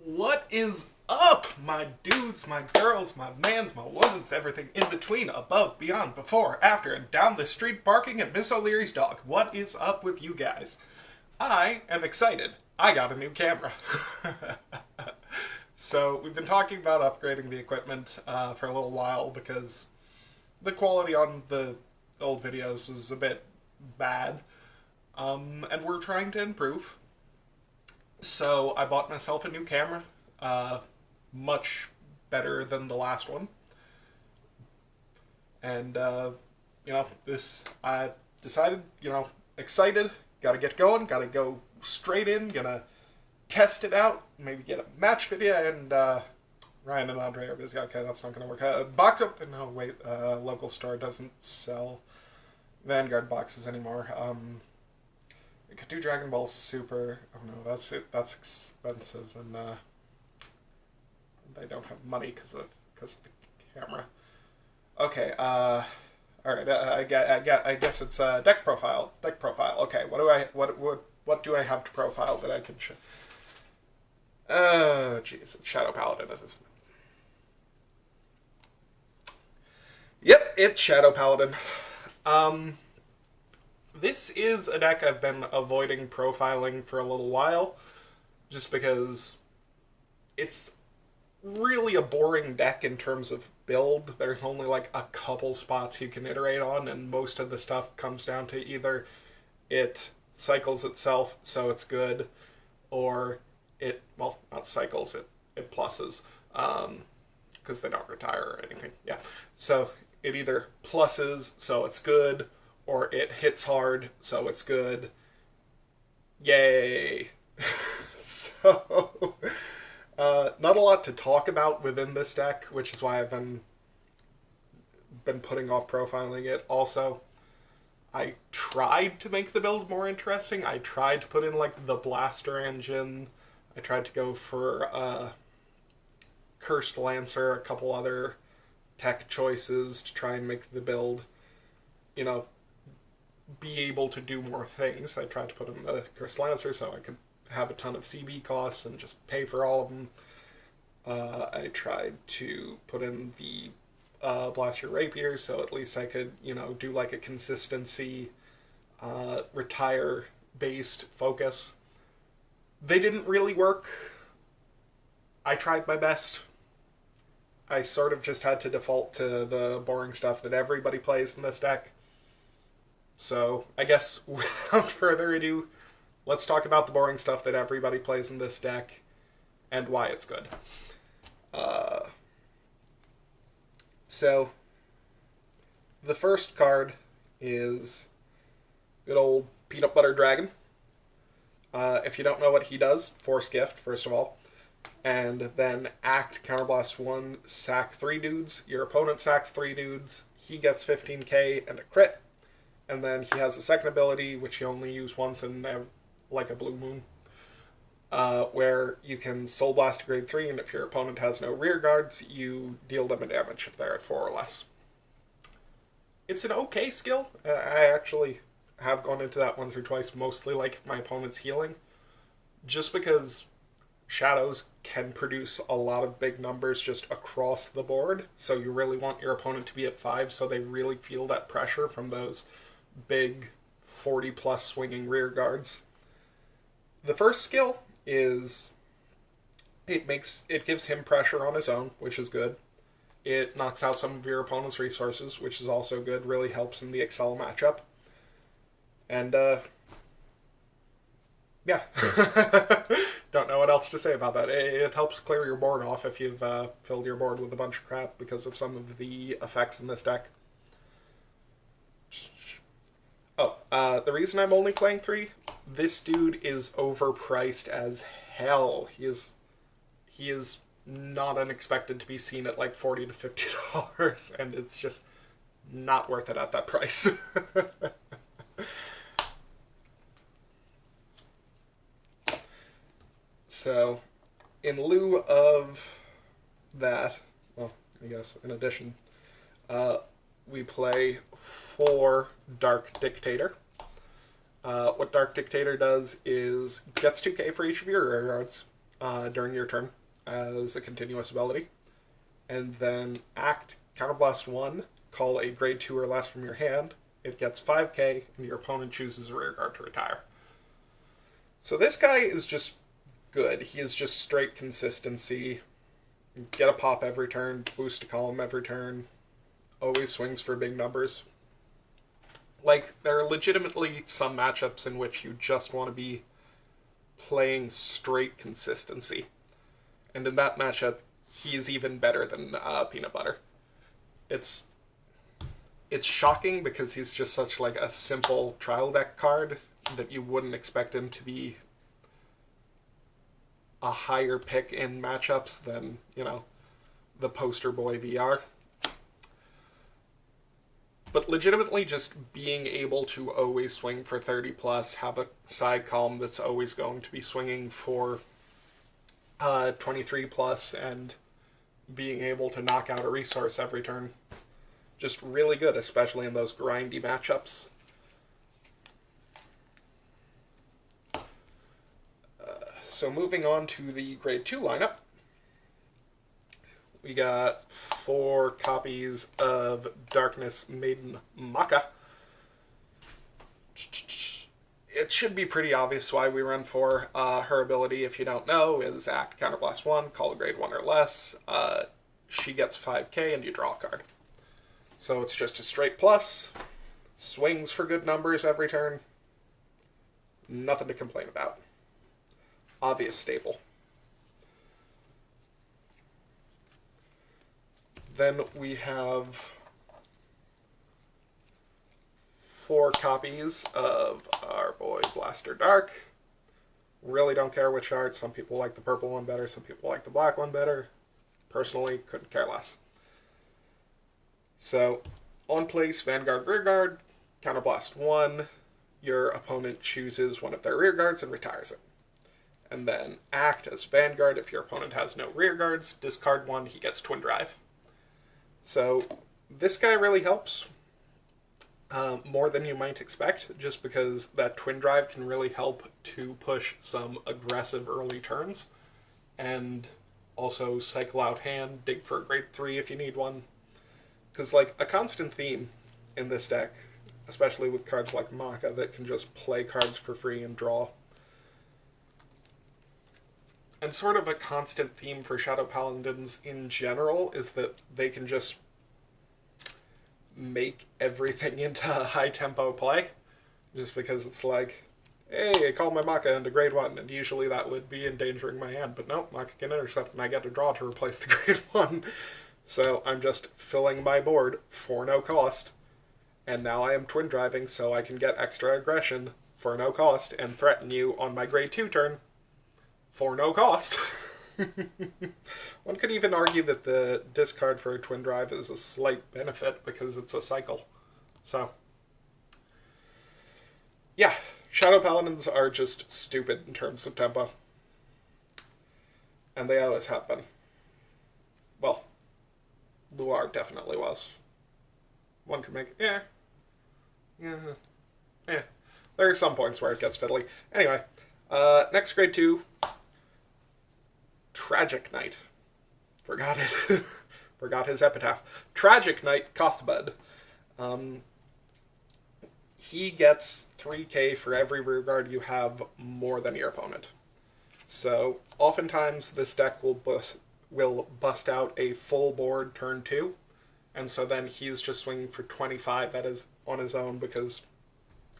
What is up, my dudes, my girls, my mans, my womans, everything in between, above, beyond, before, after, and down the street barking at Miss O'Leary's dog? What is up with you guys? I am excited. I got a new camera. So, we've been talking about upgrading the equipment for a little while because the quality on the old videos was a bit bad. And we're trying to improve. So I bought myself a new camera, much better than the last one. And, I decided, excited, gotta get going, gotta go straight in, gonna test it out, maybe get a match video, and, Ryan and Andre are busy. Okay, that's not gonna work. Box open, no, wait, local store doesn't sell Vanguard boxes anymore. I could do Dragon Ball Super. Oh no, that's expensive, and I don't have money because of the camera. Okay, all right. I guess it's deck profile. Deck profile. Okay, what do I have to profile that I can show? Oh, jeez, it's Shadow Paladin, isn't it? Yep, it's Shadow Paladin. This is a deck I've been avoiding profiling for a little while, just because it's really a boring deck in terms of build. There's only like a couple spots you can iterate on, and most of the stuff comes down to either it cycles itself, so it's good, or not cycles, it pluses, because they don't retire or anything. Yeah, so it either pluses, so it's good, or it hits hard, so it's good. Yay! So, not a lot to talk about within this deck, which is why I've been putting off profiling it. Also, I tried to make the build more interesting. I tried to put in, like, the blaster engine. I tried to go for Cursed Lancer, a couple other tech choices to try and make the build, be able to do more things. I tried to put in the Cursed Lancer so I could have a ton of CB costs and just pay for all of them. I tried to put in the Blaster Rapier so at least I could, do like a consistency, retire-based focus. They didn't really work. I tried my best. I sort of just had to default to the boring stuff that everybody plays in this deck. So, I guess, without further ado, let's talk about the boring stuff that everybody plays in this deck, and why it's good. So, the first card is good old Peanut Butter Dragon. If you don't know what he does, Force Gift, first of all, and then Act, Counterblast 1, sack 3 dudes. Your opponent sacks 3 dudes, he gets 15k and a crit. And then he has a second ability, which you only use once in, like a blue moon, where you can Soul Blast to grade 3, and if your opponent has no rear guards, you deal them a damage if they're at 4 or less. It's an okay skill. I actually have gone into that once or twice, mostly like my opponent's healing, just because shadows can produce a lot of big numbers just across the board, so you really want your opponent to be at 5 so they really feel that pressure from those big 40 plus swinging rear guards. The first skill is it gives him pressure on his own, which is good. It knocks out some of your opponent's resources, which is also good, really helps in the Excel matchup. And yeah. Don't know what else to say about that. It helps clear your board off if you've filled your board with a bunch of crap because of some of the effects in this deck. Oh, the reason I'm only playing 3, this dude is overpriced as hell. He is not unexpected to be seen at like $40 to $50, and it's just not worth it at that price. So, in lieu of that, well, I guess in addition, we play 4 Dark Dictator. What Dark Dictator does is gets 2k for each of your rear guards, during your turn as a continuous ability. And then Act, Counterblast 1, call a grade 2 or less from your hand. It gets 5k, and your opponent chooses a rearguard to retire. So this guy is just good. He is just straight consistency. Get a pop every turn, boost a column every turn, always swings for big numbers. Like, there are legitimately some matchups in which you just want to be playing straight consistency. And in that matchup, he's even better than Peanut Butter. It's shocking because he's just such like a simple trial deck card that you wouldn't expect him to be a higher pick in matchups than, you know, the poster boy VR. But legitimately just being able to always swing for 30 plus, have a side column that's always going to be swinging for 23 plus, and being able to knock out a resource every turn. Just really good, especially in those grindy matchups. So moving on to the grade 2 lineup. We got 4 copies of Darkness Maiden Maka. It should be pretty obvious why we run 4. Her ability, if you don't know, is Act, Counterblast 1, call a grade 1 or less. She gets 5k and you draw a card. So it's just a straight plus. Swings for good numbers every turn. Nothing to complain about. Obvious staple. Then we have 4 copies of our boy Blaster Dark. Really don't care which art. Some people like the purple one better, some people like the black one better. Personally, couldn't care less. So, on place, Vanguard Rearguard, Counterblast 1. Your opponent chooses one of their rearguards and retires it. And then Act as Vanguard. If your opponent has no rearguards, discard 1, he gets Twin Drive. So this guy really helps more than you might expect, just because that Twin Drive can really help to push some aggressive early turns, and also cycle out hand, dig for a grade 3 if you need one. Because like a constant theme in this deck, especially with cards like Maka that can just play cards for free and draw, and sort of a constant theme for Shadow Paladins in general, is that they can just make everything into high-tempo play. Just because it's like, hey, I call my Maka into grade 1, and usually that would be endangering my hand. But nope, Maka can intercept, and I get to draw to replace the grade 1. So I'm just filling my board for no cost. And now I am Twin Driving, so I can get extra aggression for no cost, and threaten you on my grade 2 turn for no cost. One could even argue that the discard for a Twin Drive is a slight benefit because it's a cycle. So, yeah, Shadow Paladins are just stupid in terms of tempo. And they always have been. Well, Luar definitely was. One could make, There are some points where it gets fiddly. Anyway, next grade 2. Tragic Knight. Forgot it. Forgot his epitaph. Tragic Knight Kothbud. He gets 3k for every rearguard you have more than your opponent. So, oftentimes this deck will bust out a full board turn 2, and so then he's just swinging for 25 that is on his own because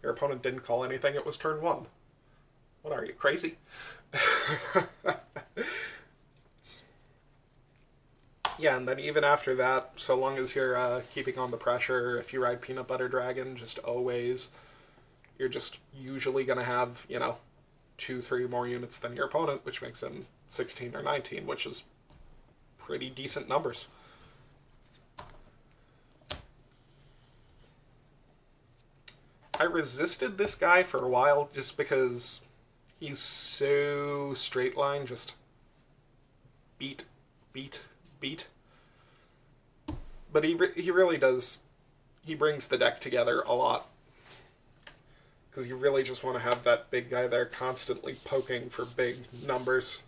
your opponent didn't call anything, it was turn 1. What are you, crazy? Yeah, and then even after that, so long as you're keeping on the pressure, if you ride Peanut Butter Dragon, just always, you're just usually going to have, 2-3 more units than your opponent, which makes him 16 or 19, which is pretty decent numbers. I resisted this guy for a while just because he's so straight line, just beat. But he really does, he brings the deck together a lot. Because you really just want to have that big guy there constantly poking for big numbers.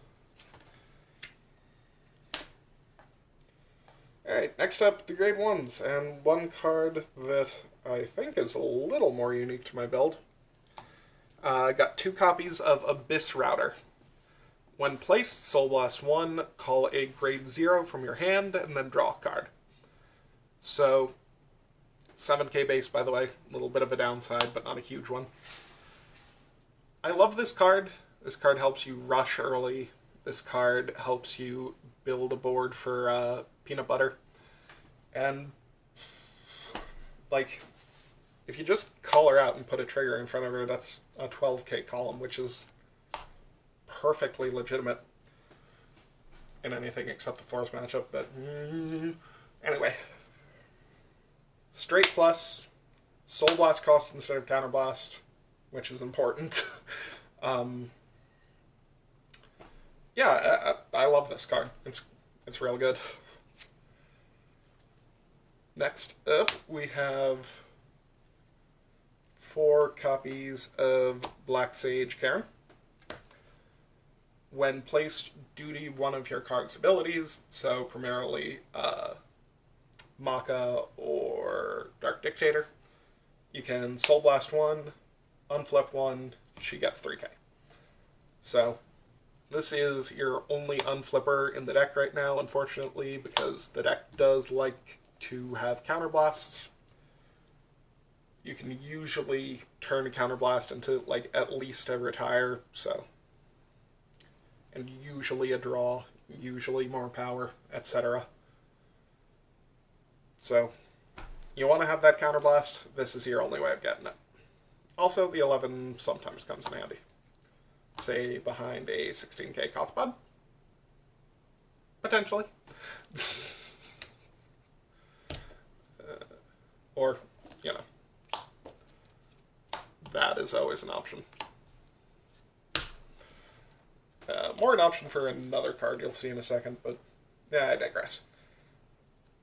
Alright, next up, the grade 1s, and one card that I think is a little more unique to my build. I got 2 copies of Abyss Router. When placed, Soul Blast 1, call a grade 0 from your hand, and then draw a card. So, 7k base, by the way. A little bit of a downside, but not a huge one. I love this card. This card helps you rush early. This card helps you build a board for peanut butter. And, like, if you just call her out and put a trigger in front of her, that's a 12k column, which is perfectly legitimate in anything except the Force matchup, but anyway. Straight plus, Soul Blast cost instead of Counter Blast, which is important. Yeah, I love this card. It's real good. Next up, we have 4 copies of Black Sage Karen. When placed, duty one of your card's abilities, so primarily Maka or Dark Dictator. You can Soul Blast 1, unflip 1, she gets 3k. So, this is your only unflipper in the deck right now, unfortunately, because the deck does like to have counterblasts. You can usually turn a counterblast into, like, at least a retire, so... And usually a draw, usually more power, etc. So, you want to have that counterblast, this is your only way of getting it. Also, the 11 sometimes comes in handy. Say, behind a 16k Kothpod. Potentially. Or, you know. That is always an option. More an option for another card you'll see in a second, but yeah, I digress.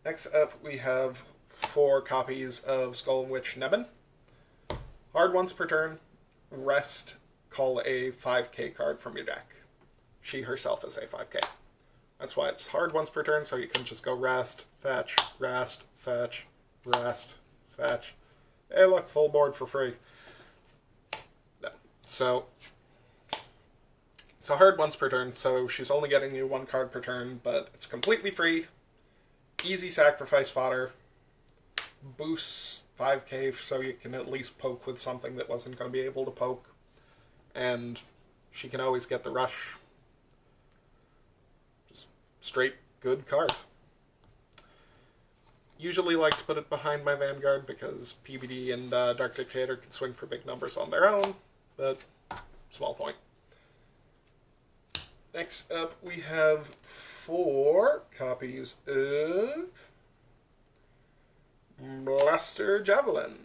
Next up, we have 4 copies of Skull and Witch Nebin. Hard once per turn, rest, call a 5k card from your deck. She herself is a 5k. That's why it's hard once per turn, so you can just go rest, fetch, rest, fetch, rest, fetch. Hey look, full board for free. So, it's a hard once per turn, so she's only getting you 1 card per turn, but it's completely free. Easy sacrifice fodder. Boosts 5k so you can at least poke with something that wasn't going to be able to poke. And she can always get the rush. Just straight good card. Usually like to put it behind my Vanguard because PBD and Dark Dictator can swing for big numbers on their own, but small point. Next up, we have 4 copies of Blaster Javelin.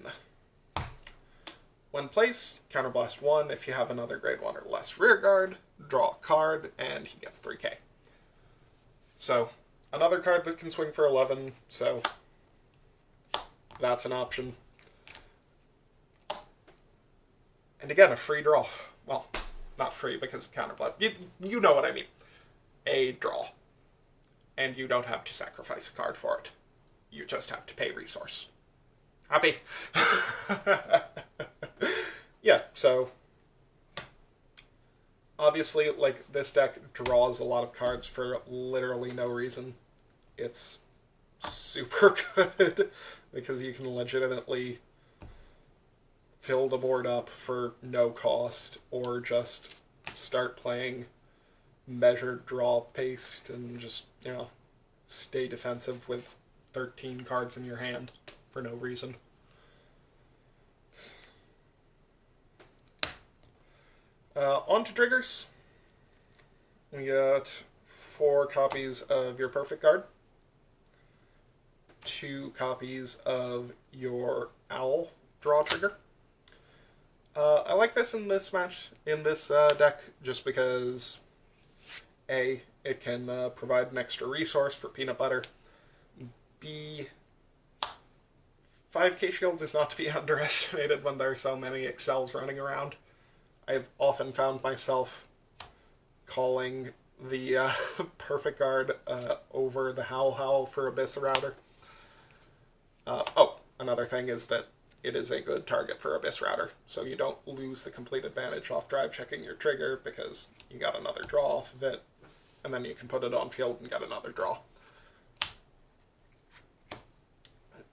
When placed, counterblast 1 if you have another grade 1 or less rearguard, draw a card, and he gets 3k. So, another card that can swing for 11, so that's an option. And again, a free draw. Well, not free because of counterblast. You know what I mean. A draw. And you don't have to sacrifice a card for it. You just have to pay resource. Happy? Yeah, so... Obviously, like, this deck draws a lot of cards for literally no reason. It's super good because you can legitimately fill the board up for no cost, or just start playing measured draw paced and just, you know, stay defensive with 13 cards in your hand for no reason. On to triggers. We got 4 copies of your Perfect Guard, 2 copies of your Owl draw trigger. I like this in this deck just because A, it can provide an extra resource for peanut butter. B, 5k shield is not to be underestimated when there are so many excels running around. I've often found myself calling the perfect guard over the Howl for Abyss Router. Another thing is that it is a good target for Abyss Router, so you don't lose the complete advantage off drive checking your trigger because you got another draw off of it, and then you can put it on field and get another draw.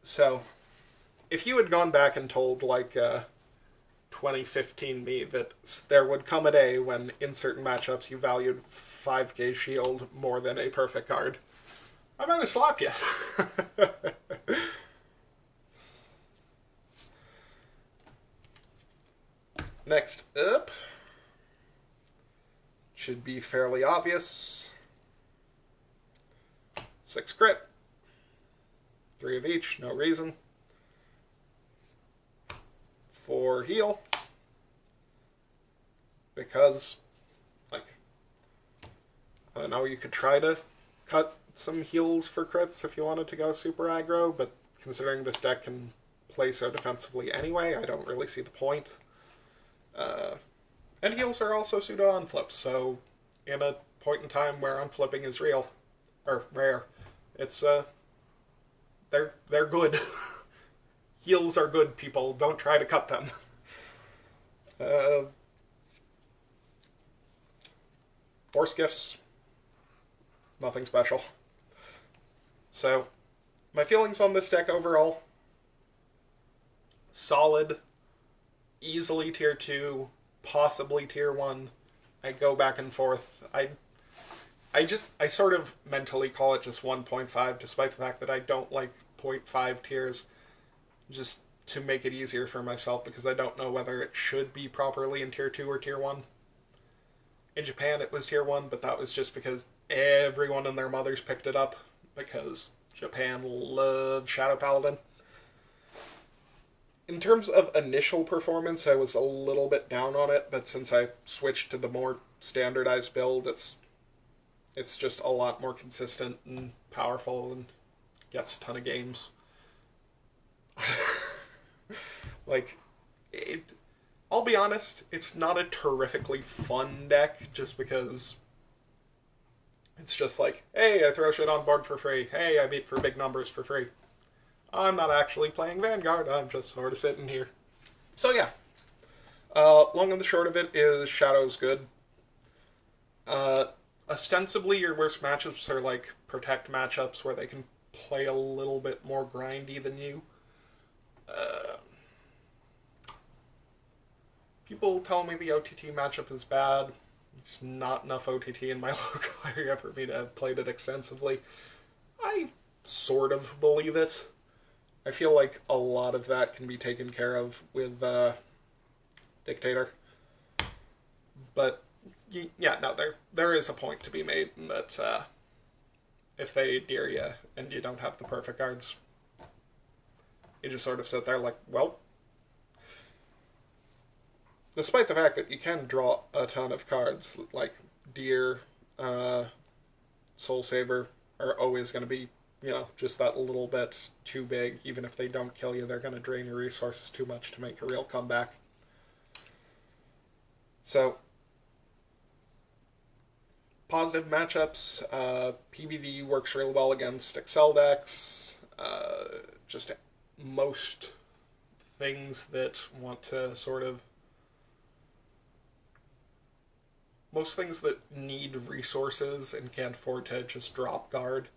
So, if you had gone back and told, like, 2015 me that there would come a day when in certain matchups you valued 5k shield more than a perfect card, I might have slapped you. Next up, should be fairly obvious. 6 crit. 3 of each, no reason. 4 heal. Because, like, I don't know, you could try to cut some heals for crits if you wanted to go super aggro, but considering this deck can play so defensively anyway, I don't really see the point. And heals are also pseudo unflips, so in a point in time where unflipping is real, or rare, it's, they're good. Heals are good, people. Don't try to cut them. Force gifts. Nothing special. So, my feelings on this deck overall. Solid. Easily tier 2. Possibly tier 1. I go back and forth. I sort of mentally call it just 1.5, despite the fact that I don't like 0.5 tiers. Just to make it easier for myself, because I don't know whether it should be properly in tier 2 or tier 1. In Japan it was tier 1, but that was just because everyone and their mothers picked it up, because Japan loved Shadow Paladin. In terms of initial performance, I was a little bit down on it, but since I switched to the more standardized build, it's just a lot more consistent and powerful and gets a ton of games. Like, I'll be honest, it's not a terrifically fun deck, just because it's just like, hey, I throw shit on board for free. Hey, I beat for big numbers for free. I'm not actually playing Vanguard, I'm just sort of sitting here. So yeah, long and the short of it is Shadow's good. Ostensibly, your worst matchups are like protect matchups where they can play a little bit more grindy than you. People tell me the OTT matchup is bad. There's not enough OTT in my local area for me to have played it extensively. I sort of believe it. I feel like a lot of that can be taken care of with Dictator. But, yeah, no, there is a point to be made that if they deer you and you don't have the perfect cards, you just sort of sit there like, well. Despite the fact that you can draw a ton of cards, like Deer, Soul Saber, are always going to be, just that little bit too big. Even if they don't kill you, they're going to drain your resources too much to make a real comeback. So, positive matchups. PBD works really well against Excel decks. Just most things that want to sort of... Most things that need resources and can't afford to just drop guard.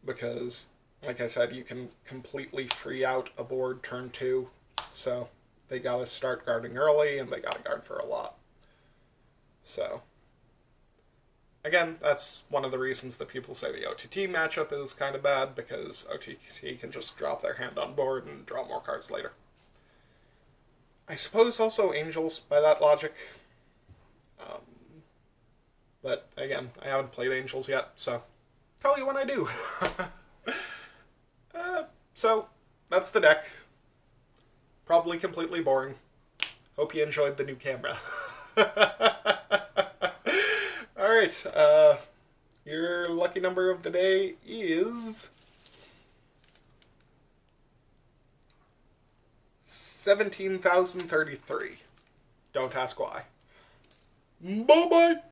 Because, like I said, you can completely free out a board turn 2. So, they gotta start guarding early, and they gotta guard for a lot. So, again, that's one of the reasons that people say the OTT matchup is kind of bad, because OTT can just drop their hand on board and draw more cards later. I suppose also Angels, by that logic. But, again, I haven't played Angels yet, so tell you when I do. So, that's the deck. Probably completely boring. Hope you enjoyed the new camera. Alright, your lucky number of the day is 17,033. Don't ask why. Bye-bye!